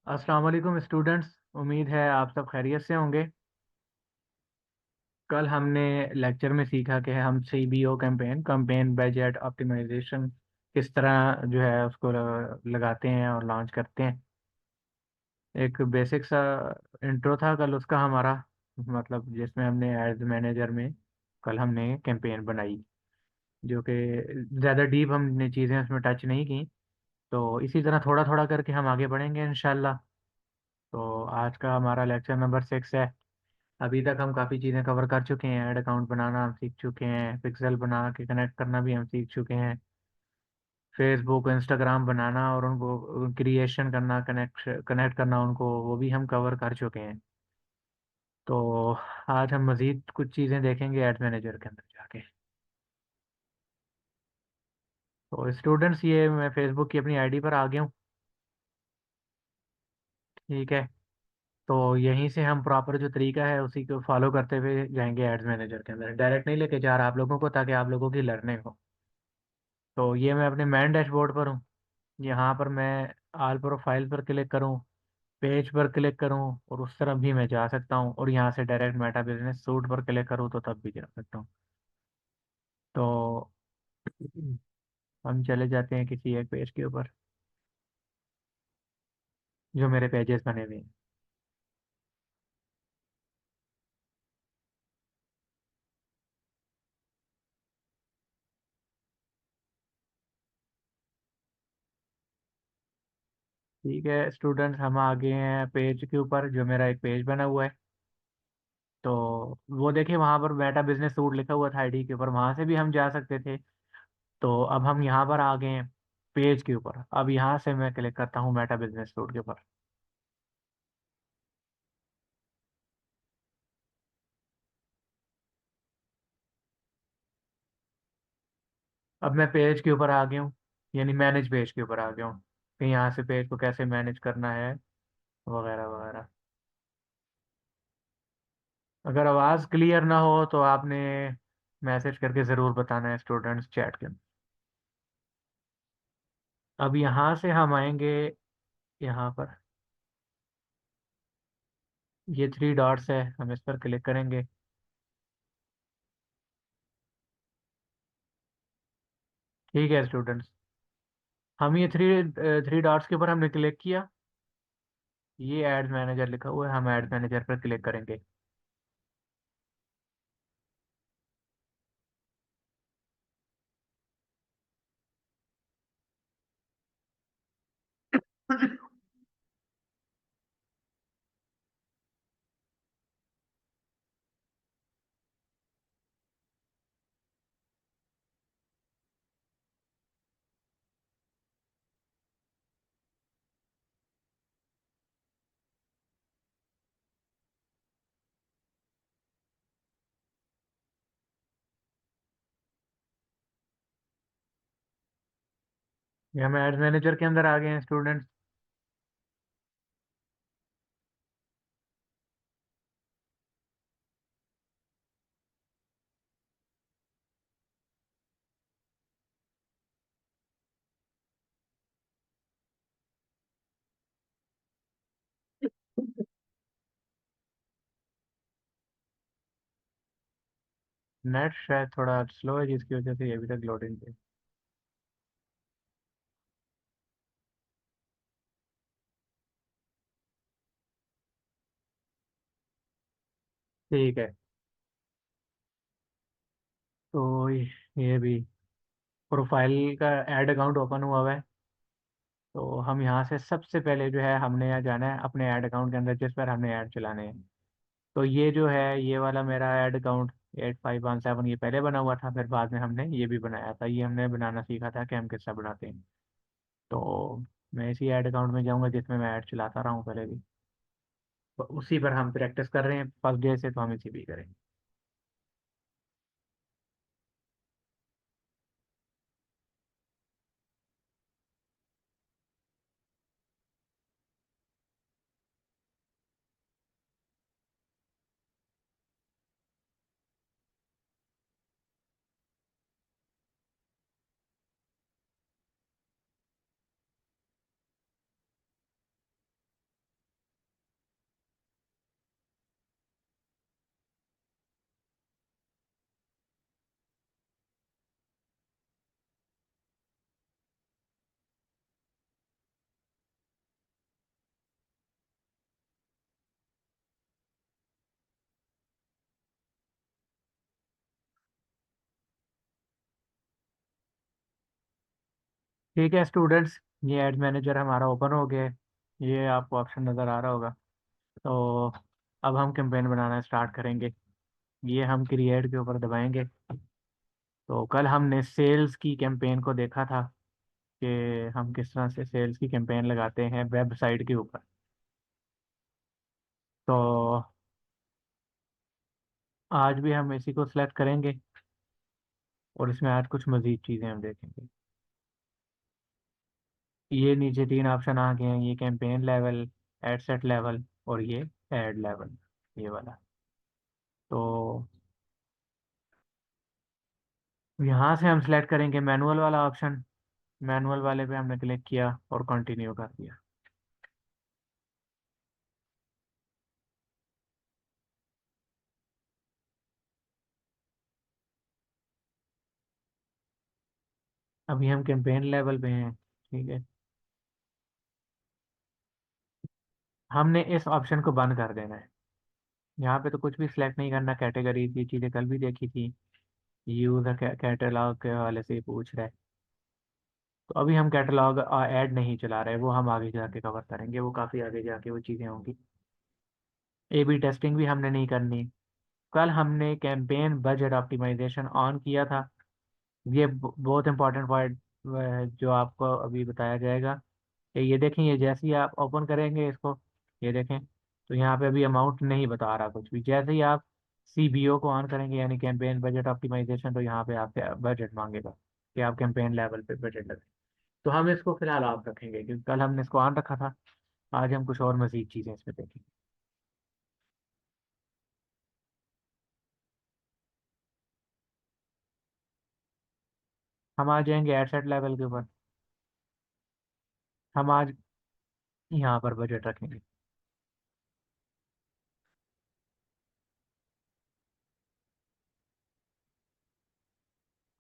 अस्सलाम वालेकुम स्टूडेंट्स। उम्मीद है आप सब खैरियत से होंगे। कल हमने लेक्चर में सीखा कि हम CBO campaign campaign budget optimization किस तरह जो है उसको लगाते हैं और लॉन्च करते हैं। एक बेसिक सा इंट्रो था कल उसका हमारा, मतलब जिसमें हमने एज मैनेजर में कल हमने कैंपेन बनाई, जो कि ज़्यादा डीप हमने चीज़ें उसमें टच नहीं की। तो इसी तरह थोड़ा थोड़ा करके हम आगे बढ़ेंगे इंशाल्लाह। तो आज का हमारा लेक्चर नंबर 6 है। अभी तक हम काफ़ी चीज़ें कवर कर चुके हैं। ऐड अकाउंट बनाना हम सीख चुके हैं, पिक्सल बना के कनेक्ट करना भी हम सीख चुके हैं, फेसबुक इंस्टाग्राम बनाना और उनको क्रिएशन करना, कनेक्ट कनेक्ट करना उनको, वो भी हम कवर कर चुके हैं। तो आज हम मज़ीद कुछ चीज़ें देखेंगे एड मैनेजर के अंदर जाके। तो स्टूडेंट्स, ये मैं फेसबुक की अपनी आईडी पर आ गया हूँ। ठीक है। तो यहीं से हम प्रॉपर जो तरीका है उसी को फॉलो करते हुए जाएंगे एड्स मैनेजर के अंदर। डायरेक्ट नहीं लेके जा रहा आप लोगों को, ताकि आप लोगों की लर्निंग हो। तो ये मैं अपने मेन डैशबोर्ड पर हूँ। यहाँ पर मैं आल प्रोफाइल पर क्लिक करूँ, पेज पर क्लिक करूँ, और उस तरफ भी मैं जा सकता हूँ, और यहाँ से डायरेक्ट मेटा बिजनेस सूट पर क्लिक करूँ तो तब भी जा सकता हूँ। तो हम चले जाते हैं किसी एक पेज के ऊपर जो मेरे पेजेस बने हुए हैं। ठीक है स्टूडेंट्स, हम आ गए हैं पेज के ऊपर जो मेरा एक पेज बना हुआ है। तो वो देखिए, वहाँ पर मेटा बिजनेस सूट लिखा हुआ था आईडी के ऊपर, वहाँ से भी हम जा सकते थे। तो अब हम यहाँ पर आ गए हैं पेज के ऊपर। अब यहाँ से मैं क्लिक करता हूँ मेटा बिजनेस सूट के ऊपर। अब मैं पेज के ऊपर आ गया हूँ, यानी मैनेज पेज के ऊपर आ गया हूँ कि यहाँ से पेज को कैसे मैनेज करना है, वगैरह वगैरह। अगर आवाज़ क्लियर ना हो तो आपने मैसेज करके ज़रूर बताना है स्टूडेंट्स, चैट के अंदर। अब यहाँ से हम आएंगे यहाँ पर, ये 3 डॉट्स है, हम इस पर क्लिक करेंगे। ठीक है स्टूडेंट्स, हम ये थ्री थ्री डॉट्स के ऊपर हमने क्लिक किया। ये एड मैनेजर लिखा हुआ है, हम एड मैनेजर पर क्लिक करेंगे। ये हम एड मैनेजर के अंदर आ गए हैं स्टूडेंट्स। नेट शायद थोड़ा स्लो है, जिसकी वजह से ये अभी तक लोडिंग पे। ठीक है। तो ये भी प्रोफाइल का ऐड अकाउंट ओपन हुआ हुआ है। तो हम यहाँ से सबसे पहले जो है हमने यहाँ जाना है अपने ऐड अकाउंट के अंदर, जिस पर हमने ऐड चलाने हैं। तो ये जो है ये वाला मेरा ऐड अकाउंट 8517, ये पहले बना हुआ था, फिर बाद में हमने ये भी बनाया था। ये हमने बनाना सीखा था कि हम किस तरह बनाते हैं। तो मैं इसी ऐड अकाउंट में जाऊँगा जिसमें मैं ऐड चलाता रहा हूँ पहले भी। तो उसी पर हम प्रैक्टिस कर रहे हैं फर्स्ट डे से, तो हम इसी भी करेंगे। ठीक है स्टूडेंट्स, ये एड मैनेजर हमारा ओपन हो गया है। ये आपको ऑप्शन नज़र आ रहा होगा। तो अब हम कैंपेन बनाना स्टार्ट करेंगे। ये हम क्रिएट के ऊपर दबाएंगे। तो कल हमने सेल्स की कैंपेन को देखा था कि हम किस तरह से सेल्स की कैंपेन लगाते हैं वेबसाइट के ऊपर। तो आज भी हम इसी को सिलेक्ट करेंगे और इसमें आज कुछ मज़ीद चीज़ें हम देखेंगे। ये नीचे तीन ऑप्शन आ गए हैं, ये campaign level, ad set level और ये एड लेवल, ये वाला। तो यहाँ से हम सिलेक्ट करेंगे मैनुअल वाला ऑप्शन। मैनुअल वाले पे हमने क्लिक किया और कंटिन्यू कर दिया। अभी हम कैंपेन लेवल पे हैं, ठीक है। हमने इस ऑप्शन को बंद कर देना है। यहाँ पे तो कुछ भी सिलेक्ट नहीं करना। कैटेगरी की चीज़ें कल भी देखी थी। यूज कैटलॉग के हवाले से ही पूछ रहा है। तो अभी हम कैटलॉग ऐड नहीं चला रहे, वो हम आगे जाके कवर करेंगे, वो काफ़ी आगे जाके वो चीज़ें होंगी। ए बी टेस्टिंग भी हमने नहीं करनी। कल हमने कैंपेन बजट ऑप्टिमाइजेशन ऑन किया था। ये बहुत इंपॉर्टेंट पॉइंट जो आपको अभी बताया जाएगा। ये देखें, ये जैसे ही आप ओपन करेंगे इसको, ये देखें, तो यहाँ पे अभी अमाउंट नहीं बता रहा कुछ भी। जैसे ही आप सीबीओ को ऑन करेंगे यानी कैंपेन बजट ऑप्टिमाइजेशन, तो यहाँ पे आपके बजट मांगेगा कि आप कैंपेन लेवल पे बजट लगाएं। तो हम इसको फिलहाल ऑफ रखेंगे क्योंकि कल हमने इसको ऑन रखा था। आज हम कुछ और मजीद चीज़ें इसमें देखेंगे। हम आ जाएंगे एडसेट लेवल के ऊपर। हम आज यहाँ पर बजट रखेंगे।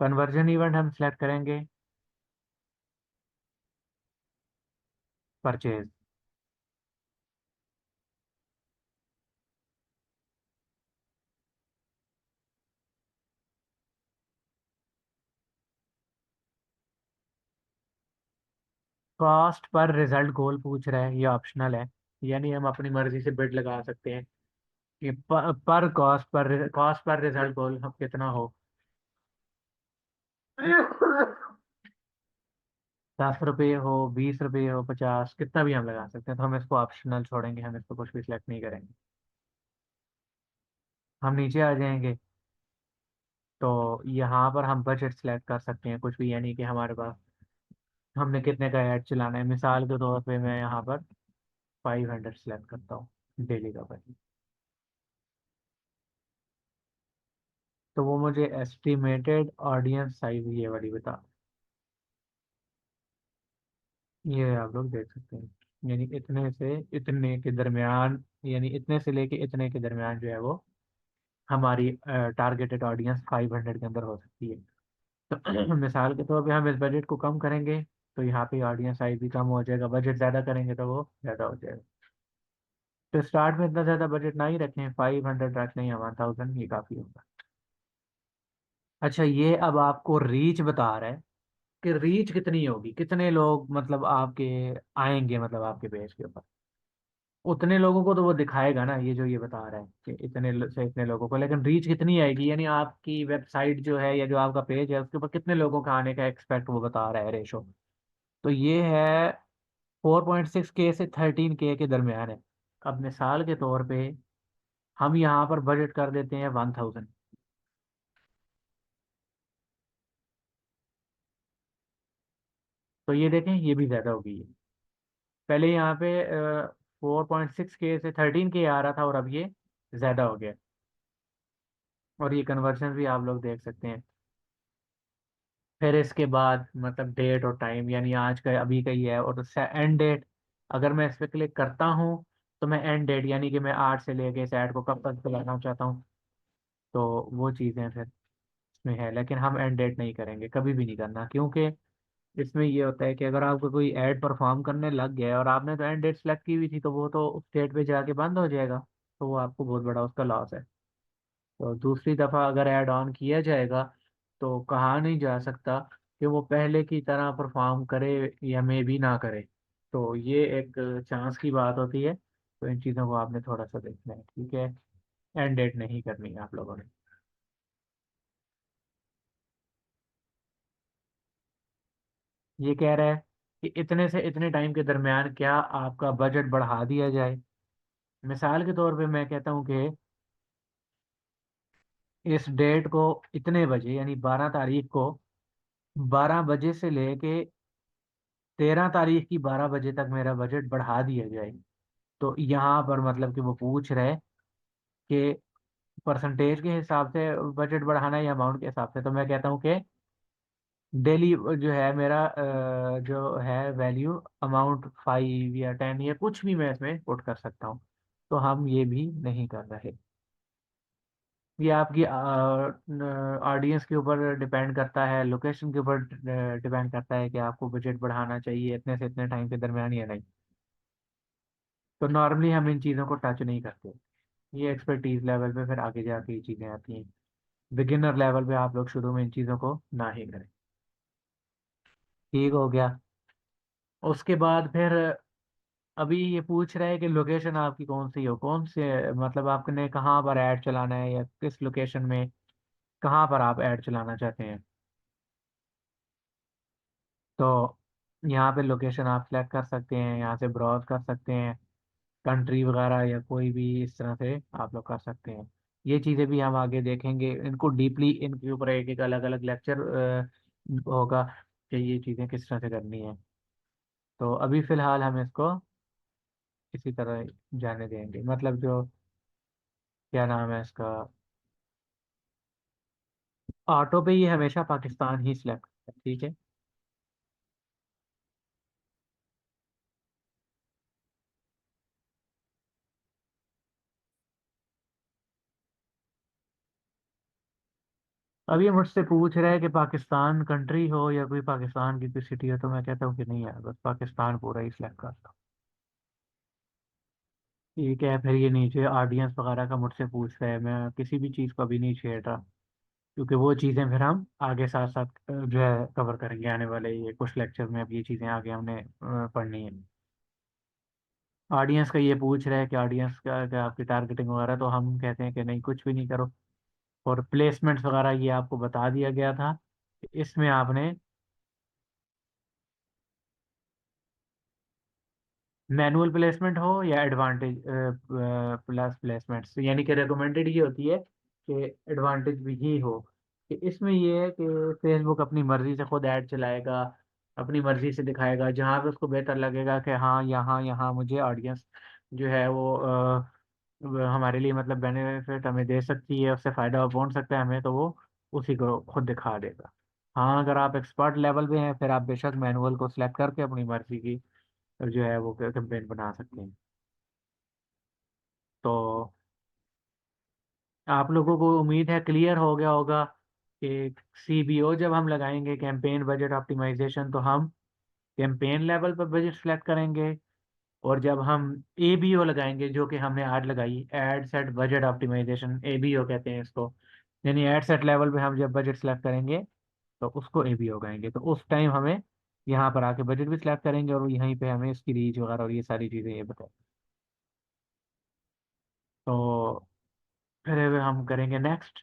कन्वर्जन इवेंट हम सेलेक्ट करेंगे परचेज। कॉस्ट पर रिजल्ट गोल पूछ रहा है, ये ऑप्शनल है। यानी हम अपनी मर्जी से बिड लगा सकते हैं कि पर कॉस्ट पर रिजल्ट गोल हम कितना हो। 10 रुपये हो, 20 रुपये हो, 50, कितना भी हम लगा सकते हैं। तो हम इसको ऑप्शनल छोड़ेंगे, हम इसको कुछ भी सिलेक्ट नहीं करेंगे। हम नीचे आ जाएंगे। तो यहाँ पर हम बजट सेलेक्ट कर सकते हैं कुछ भी, यानी कि हमारे पास हमने कितने का ऐड चलाना है। मिसाल के तौर पे मैं यहाँ पर 500 सेलेक्ट करता हूँ डेली का बजट। तो वो मुझे एस्टिमेटेड ऑडियंस साइज ये वाली बता, ये आप लोग देख सकते हैं। यानी इतने से इतने के दरमियान, यानी इतने से लेके इतने के दरमियान जो है वो हमारी टारगेटेड ऑडियंस 500 के अंदर हो सकती है। तो मिसाल के तौर पे हम इस बजट को कम करेंगे तो यहाँ पे ऑडियंस साइज भी कम हो जाएगा। बजट ज़्यादा करेंगे तो वो ज़्यादा हो जाएगा। तो स्टार्ट में इतना ज़्यादा बजट ना ही रखें, 500 रख लें या 1000, ये काफ़ी होगा। अच्छा, ये अब आपको रीच बता रहा है कि रीच कितनी होगी, कितने लोग मतलब आपके आएंगे, मतलब आपके पेज के ऊपर। उतने लोगों को तो वो दिखाएगा ना, ये जो ये बता रहा है कि से इतने लोगों को, लेकिन रीच कितनी आएगी यानी आपकी वेबसाइट जो है या जो आपका पेज है उसके ऊपर कितने लोगों का आने का एक्सपेक्ट वो बता रहा है रेशो। तो ये है 4.6 के से 13 के दरमियान है। अब मिसाल के तौर पे हम यहाँ पर बजट कर देते हैं 1000। तो ये देखें, ये भी ज़्यादा होगी। ये पहले यहाँ पे 4.6 के से 13 के आ रहा था और अब ये ज़्यादा हो गया। और ये कन्वर्जन भी आप लोग देख सकते हैं। फिर इसके बाद मतलब डेट और टाइम, यानी आज का अभी का ही है और एंड डेट। अगर मैं इस पर क्लिक करता हूँ तो मैं एंड डेट यानी कि मैं 8 से लेके इस ऐड को कब तक चलाना चाहता हूँ, तो वो चीज़ें फिर इसमें है। लेकिन हम एंड डेट नहीं करेंगे, कभी भी नहीं करना, क्योंकि इसमें ये होता है कि अगर आपको कोई ऐड परफॉर्म करने लग गया है और आपने तो एंड डेट सेलेक्ट की हुई थी, तो वो तो उस डेट पे जाके बंद हो जाएगा। तो वो आपको बहुत बड़ा उसका लॉस है। तो दूसरी दफ़ा अगर ऐड ऑन किया जाएगा तो कहा नहीं जा सकता कि वो पहले की तरह परफॉर्म करे या मे भी ना करे। तो ये एक चांस की बात होती है। तो इन चीज़ों को आपने थोड़ा सा देखना है, ठीक है। एंड डेट नहीं करनी है आप लोगों ने। ये कह रहा है कि इतने से इतने टाइम के दरमियान क्या आपका बजट बढ़ा दिया जाए। मिसाल के तौर पे मैं कहता हूँ कि इस डेट को इतने बजे यानी 12 तारीख को 12 बजे से लेके 13 तारीख की 12 बजे तक मेरा बजट बढ़ा दिया जाए। तो यहाँ पर मतलब कि वो पूछ रहे कि परसेंटेज के हिसाब से बजट बढ़ाना है या अमाउंट के हिसाब से। तो मैं कहता हूँ कि डेली जो है मेरा जो है वैल्यू अमाउंट 5 या 10 या कुछ भी मैं इसमें पुट कर सकता हूँ। तो हम ये भी नहीं कर रहे। ये आपकी ऑडियंस के ऊपर डिपेंड करता है, लोकेशन के ऊपर डिपेंड करता है कि आपको बजट बढ़ाना चाहिए इतने से इतने टाइम के दरमियान या नहीं। तो नॉर्मली हम इन चीज़ों को टच नहीं करते। ये एक्सपर्टीज लेवल पे फिर आगे जाके ये चीज़ें आती हैं। बिगिनर लेवल पे आप लोग शुरू में इन चीज़ों को ना ही करें। ठीक हो गया। उसके बाद फिर अभी ये पूछ रहा है कि लोकेशन आपकी कौन सी हो, कौन से मतलब आपने कहाँ पर ऐड चलाना है या किस लोकेशन में कहाँ पर आप ऐड चलाना चाहते हैं। तो यहाँ पे लोकेशन आप सेलेक्ट कर सकते हैं, यहाँ से ब्राउज कर सकते हैं कंट्री वगैरह या कोई भी इस तरह से आप लोग कर सकते हैं। ये चीज़ें भी हम आगे देखेंगे, इनको डीपली इनके ऊपर एक एक अलग अलग लेक्चर होगा कि ये चीज़ें किस तरह से करनी है। तो अभी फ़िलहाल हम इसको इसी तरह जाने देंगे, मतलब जो क्या नाम है इसका, ऑटो पे ये हमेशा पाकिस्तान ही सिलेक्ट है, ठीक है। अब ये मुझसे पूछ रहा है कि पाकिस्तान कंट्री हो या कोई पाकिस्तान की कोई सिटी हो। तो मैं कहता हूँ कि नहीं यार, बस पाकिस्तान पूरा ही सिलेक्ट करता हूँ। ठीक है। फिर ये नीचे ऑडियंस वगैरह का मुझसे पूछ रहा है, मैं किसी भी चीज़ को अभी नहीं छेड़ रहा, क्योंकि वो चीज़ें फिर हम आगे साथ साथ जो है कवर करेंगे आने वाले ये कुछ लेक्चर में। अब ये चीज़ें आगे हमने पढ़नी है। ऑडियंस का ये पूछ रहा है कि ऑडियंस का क्या आपकी टारगेटिंग वगैरह, तो हम कहते हैं कि नहीं, कुछ भी नहीं करो। और प्लेसमेंट्स वगैरह ये आपको बता दिया गया था। इसमें आपने मैनुअल प्लेसमेंट हो या एडवांटेज प्लस प्लेसमेंट्स, यानी कि रिकमेंडेड ये होती है कि एडवांटेज भी ही हो। कि इसमें ये है कि फेसबुक अपनी मर्जी से खुद ऐड चलाएगा, अपनी मर्जी से दिखाएगा जहाँ पे उसको बेहतर लगेगा कि हाँ यहाँ यहाँ मुझे ऑडियंस जो है वो हमारे लिए मतलब बेनिफिट हमें दे सकती है, उससे फ़ायदा पहुंच सकता है हमें, तो वो उसी को खुद दिखा देगा। हाँ, अगर आप एक्सपर्ट लेवल पे हैं फिर आप बेशक मैनुअल को सिलेक्ट करके अपनी मर्जी की जो है वो कैंपेन बना सकते हैं। तो आप लोगों को उम्मीद है क्लियर हो गया होगा कि सीबीओ जब हम लगाएंगे, कैंपेन बजट ऑप्टिमाइजेशन, तो हम कैंपेन लेवल पर बजट सेलेक्ट करेंगे। और जब हम एबीओ लगाएंगे, जो कि हमने आज लगाई, ad set budget optimization, ABO कहते हैं इसको, यानी एड सेट लेवल पे हम जब बजट सेलेक्ट करेंगे तो उसको एबीओ कहेंगे। तो उस टाइम हमें यहाँ पर आके बजट भी सिलेक्ट करेंगे और यहीं पे हमें इसकी रीच वगैरह और ये सारी चीज़ें ये बताएं। तो फिर हम करेंगे नेक्स्ट।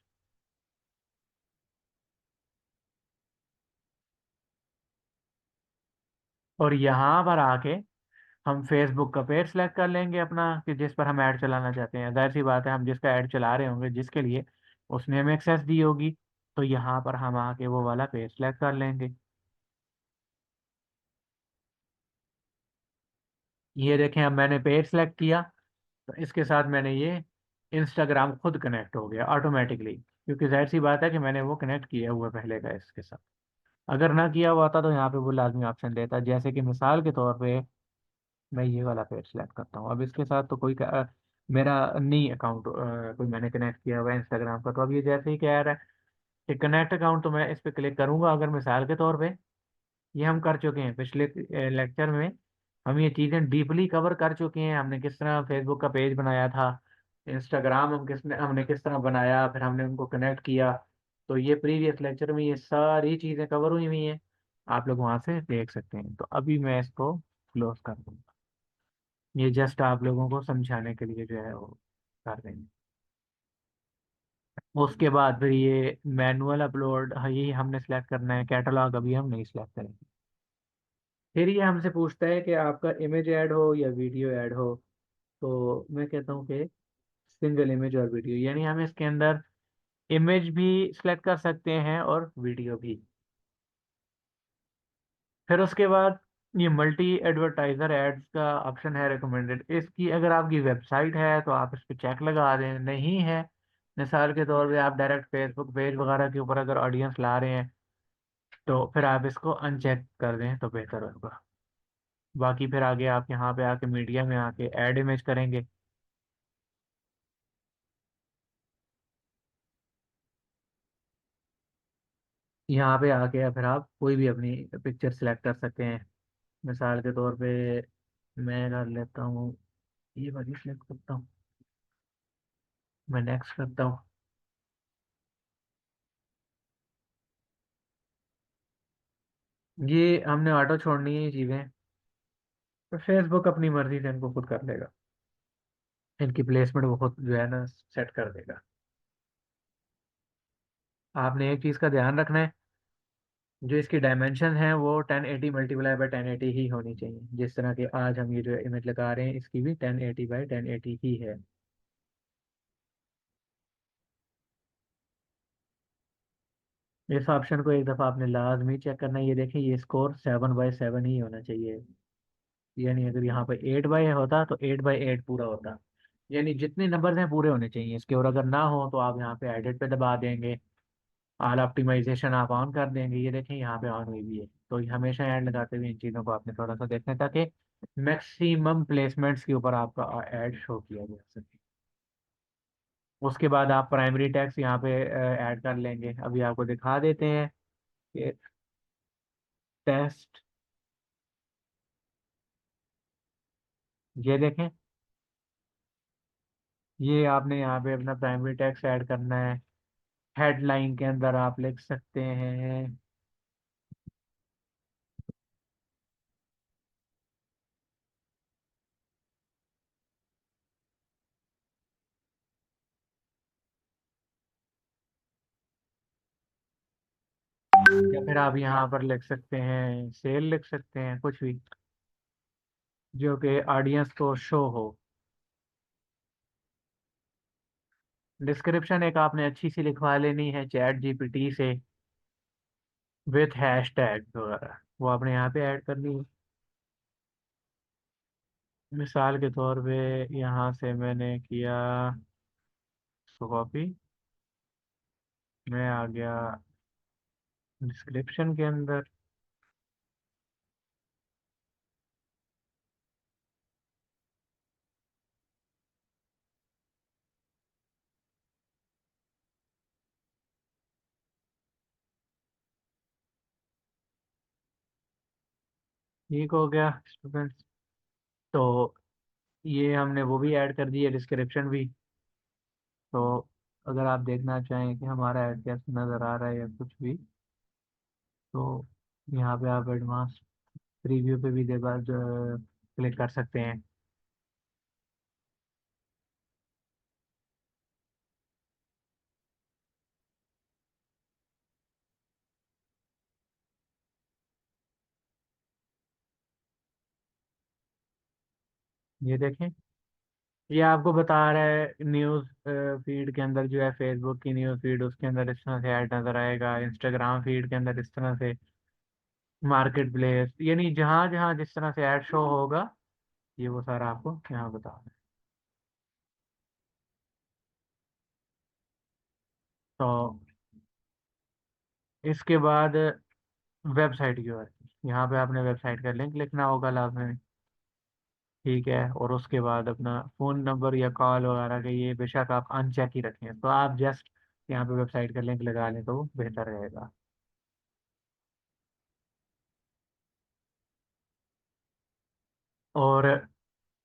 और यहाँ पर आके हम फेसबुक का पेज सेलेक्ट कर लेंगे अपना, कि जिस पर हम ऐड चलाना चाहते हैं। जाहिर सी बात है, हम जिसका ऐड चला रहे होंगे जिसके लिए, उसने हमें एक्सेस दी होगी। तो यहाँ पर हम आके वो वाला पेज सेलेक्ट कर लेंगे। ये देखें, अब मैंने पेज सेलेक्ट किया तो इसके साथ मैंने ये इंस्टाग्राम खुद कनेक्ट हो गया ऑटोमेटिकली, क्योंकि जाहिर सी बात है कि मैंने वो कनेक्ट किया हुआ पहले का इसके साथ। अगर ना किया हुआ होता तो यहाँ पे वो लाजमी ऑप्शन देता, जैसे कि मिसाल के तौर पे मैं ये वाला पेज सेलेक्ट करता हूँ। अब इसके साथ तो कोई मेरा नहीं अकाउंट कोई मैंने कनेक्ट किया हुआ है इंस्टाग्राम का। तो अब ये जैसे ही कह रहा है कि कनेक्ट अकाउंट, तो मैं इस पर क्लिक करूंगा। अगर मिसाल के तौर पे ये हम कर चुके हैं पिछले लेक्चर में, हम ये चीज़ें डीपली कवर कर चुके हैं। हमने किस तरह फेसबुक का पेज बनाया था, इंस्टाग्राम हमने किस तरह बनाया, फिर हमने उनको कनेक्ट किया। तो ये प्रीवियस लेक्चर में ये सारी चीज़ें कवर हुई हुई हैं, आप लोग वहाँ से देख सकते हैं। तो अभी मैं इसको क्लोज कर दूँगा, ये जस्ट आप लोगों को समझाने के लिए जो है वो कर देंगे। उसके बाद फिर ये मैनुअल अपलोड, हाँ, यही हमने सेलेक्ट करना है, कैटलॉग अभी हम नहीं सेलेक्ट करेंगे। फिर ये हमसे पूछता है कि आपका इमेज ऐड हो या वीडियो ऐड हो। तो मैं कहता हूँ कि सिंगल इमेज और वीडियो, यानी हम इसके अंदर इमेज भी सिलेक्ट कर सकते हैं और वीडियो भी। फिर उसके बाद ये मल्टी एडवर्टाइजर एड्स का ऑप्शन है रिकमेंडेड, इसकी अगर आपकी वेबसाइट है तो आप इस पर चेक लगा दें, नहीं है मिसाल के तौर पे आप डायरेक्ट फेसबुक पेज वगैरह के ऊपर अगर ऑडियंस ला रहे हैं तो फिर आप इसको अनचेक कर दें तो बेहतर होगा। बाकी फिर आगे आप यहाँ पे आके मीडिया में आके ऐड इमेज करेंगे। यहाँ पे आके फिर आप कोई भी अपनी पिक्चर सेलेक्ट कर सकते हैं। मिसाल के तौर पे मैं कर लेता हूँ, ये वाली सेलेक्ट करता हूँ, मैं नेक्स्ट करता हूँ। ये हमने ऑटो छोड़नी है ये चीज़ें, तो फेसबुक अपनी मर्जी से इनको खुद कर लेगा, इनकी प्लेसमेंट वो खुद जो है ना सेट कर देगा। आपने एक चीज़ का ध्यान रखना है, जो इसकी डायमेंशन है वो 1080 मल्टीप्लाई बाई 1080 ही होनी चाहिए। जिस तरह के आज हम ये जो इमेज लगा रहे हैं इसकी भी 1080 बाई 1080 ही है। इस ऑप्शन को एक दफ़ा आपने लाजमी चेक करना है। ये देखें, ये स्कोर 7/7 ही होना चाहिए, यानी अगर यहाँ पे 8/8 होता तो 8/8 पूरा होता, यानी जितने नंबर हैं पूरे होने चाहिए इसके। और अगर ना हो तो आप यहाँ पे एडिट पे दबा देंगे, ऑल ऑप्टिमाइजेशन आप ऑन कर देंगे। ये देखें यहाँ पे ऑन हुई भी है। तो ये हमेशा ऐड लगाते हुए इन चीज़ों को आपने थोड़ा सा देखना है ताकि मैक्सिमम प्लेसमेंट्स के ऊपर आपका ऐड शो किया जा सके। उसके बाद आप प्राइमरी टैक्स यहाँ पे ऐड कर लेंगे। अभी आपको दिखा देते हैं कि टेस्ट, ये देखें, ये आपने यहाँ पे अपना प्राइमरी टैक्स ऐड करना है। हेडलाइन के अंदर आप लिख सकते हैं, या फिर आप यहाँ पर लिख सकते हैं सेल, लिख सकते हैं कुछ भी जो कि ऑडियंस को शो हो। डिस्क्रिप्शन एक आपने अच्छी सी लिखवा लेनी है चैट जीपीटी से, विथ हैश टैग वगैरह, वो आपने यहाँ पे ऐड करनी है। मिसाल के तौर पे यहाँ से मैंने किया कॉपी, मैं आ गया डिस्क्रिप्शन के अंदर। ठीक हो गया स्टूडेंट्स। तो ये हमने वो भी ऐड कर दिया, डिस्क्रिप्शन भी। तो अगर आप देखना चाहें कि हमारा ऐड कैसे नज़र आ रहा है या कुछ भी, तो यहाँ पे आप एडवांस प्रीव्यू पे भी देर बाद क्लिक कर सकते हैं। ये देखें, ये आपको बता रहा है न्यूज़ फीड के अंदर जो है, फेसबुक की न्यूज़ फीड उसके अंदर इस तरह से ऐड नज़र आएगा, इंस्टाग्राम फीड के अंदर इस तरह से, मार्केट प्लेस, यानी जहाँ जहाँ जिस तरह से ऐड शो होगा ये वो सारा आपको यहाँ बता रहा है। तो इसके बाद वेबसाइट की ओर, यहाँ पे आपने वेबसाइट का लिंक लिखना होगा लाजमी। ठीक है, और उसके बाद अपना फ़ोन नंबर या कॉल वगैरह के ये बेशक आप अनचेक ही रखें, तो आप जस्ट यहाँ पे वेबसाइट का लिंक लगा लें तो वो बेहतर रहेगा। और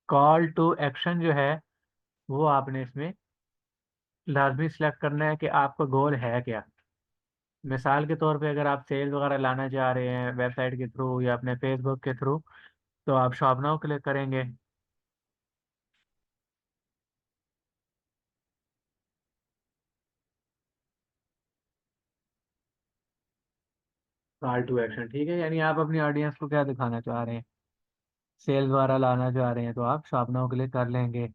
कॉल टू एक्शन जो है वो आपने इसमें लाजमी सेलेक्ट करना है कि आपका गोल है क्या। मिसाल के तौर पे अगर आप सेल वगैरह लाना चाह रहे हैं वेबसाइट के थ्रू या अपने फेसबुक के थ्रू, तो आप शॉप नाउ क्लिक करेंगे। कॉल टू एक्शन, ठीक है, यानी आप अपनी ऑडियंस को क्या दिखाना चाह रहे हैं, सेल वगैरह लाना चाह रहे हैं, तो आप शॉप नाउ क्लिक कर लेंगे।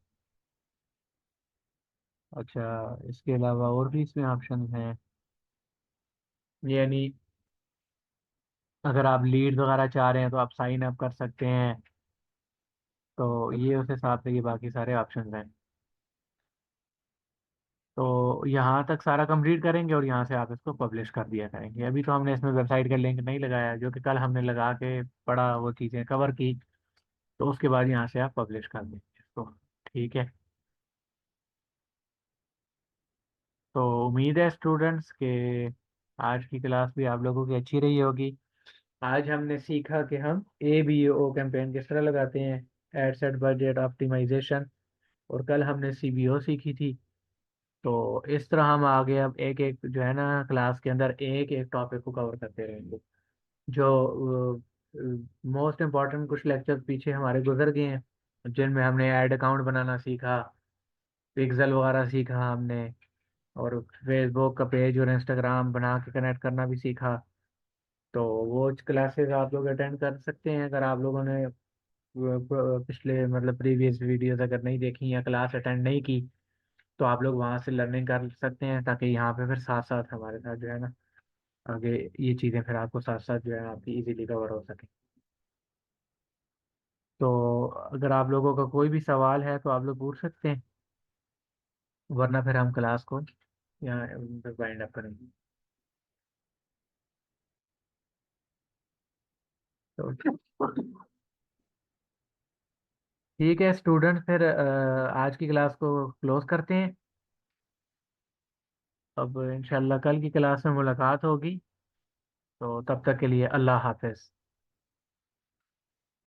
अच्छा, इसके अलावा और भी इसमें ऑप्शन हैं, यानी अगर आप लीड वगैरह चाह रहे हैं तो आप साइन अप कर सकते हैं। तो ये उस हिसाब से ये बाकी सारे ऑप्शन हैं। तो यहाँ तक सारा कंप्लीट करेंगे और यहाँ से आप इसको पब्लिश कर दिया करेंगे। अभी तो हमने इसमें वेबसाइट का लिंक नहीं लगाया, जो कि कल हमने लगा के पढ़ा, वो चीज़ें कवर की। तो उसके बाद यहाँ से आप पब्लिश कर देंगे इसको। ठीक है। तो उम्मीद है स्टूडेंट्स के आज की क्लास भी आप लोगों की अच्छी रही होगी। आज हमने सीखा कि हम ABO कैंपेन किस तरह लगाते हैं, एड सेट बजट ऑप्टिमाइजेशन। और कल हमने CBO सीखी थी। तो इस तरह हम आगे अब एक एक जो है ना क्लास के अंदर एक एक टॉपिक को कवर करते रहेंगे। जो मोस्ट इम्पोर्टेंट कुछ लेक्चर पीछे हमारे गुजर गए हैं, जिनमें हमने ऐड अकाउंट बनाना सीखा, पिक्सल वगैरह सीखा हमने, और फेसबुक का पेज और इंस्टाग्राम बना के कनेक्ट करना भी सीखा। तो वो क्लासेस आप लोग अटेंड कर सकते हैं अगर आप लोगों ने पिछले मतलब प्रीवियस वीडियोस अगर नहीं देखी या क्लास अटेंड नहीं की, तो आप लोग वहाँ से लर्निंग कर सकते हैं, ताकि यहाँ पे फिर साथ साथ हमारे साथ जो है ना आगे ये चीज़ें फिर आपको साथ साथ जो है आपकी इजीली कवर हो सके। तो अगर आप लोगों का कोई भी सवाल है तो आप लोग पूछ सकते हैं, वरना फिर हम क्लास को यहाँ वाइंड अप करेंगे। तो ठीक है स्टूडेंट, फिर आज की क्लास को क्लोज करते हैं। अब इंशाल्लाह कल की क्लास में मुलाकात होगी। तो तब तक के लिए अल्लाह हाफिज़।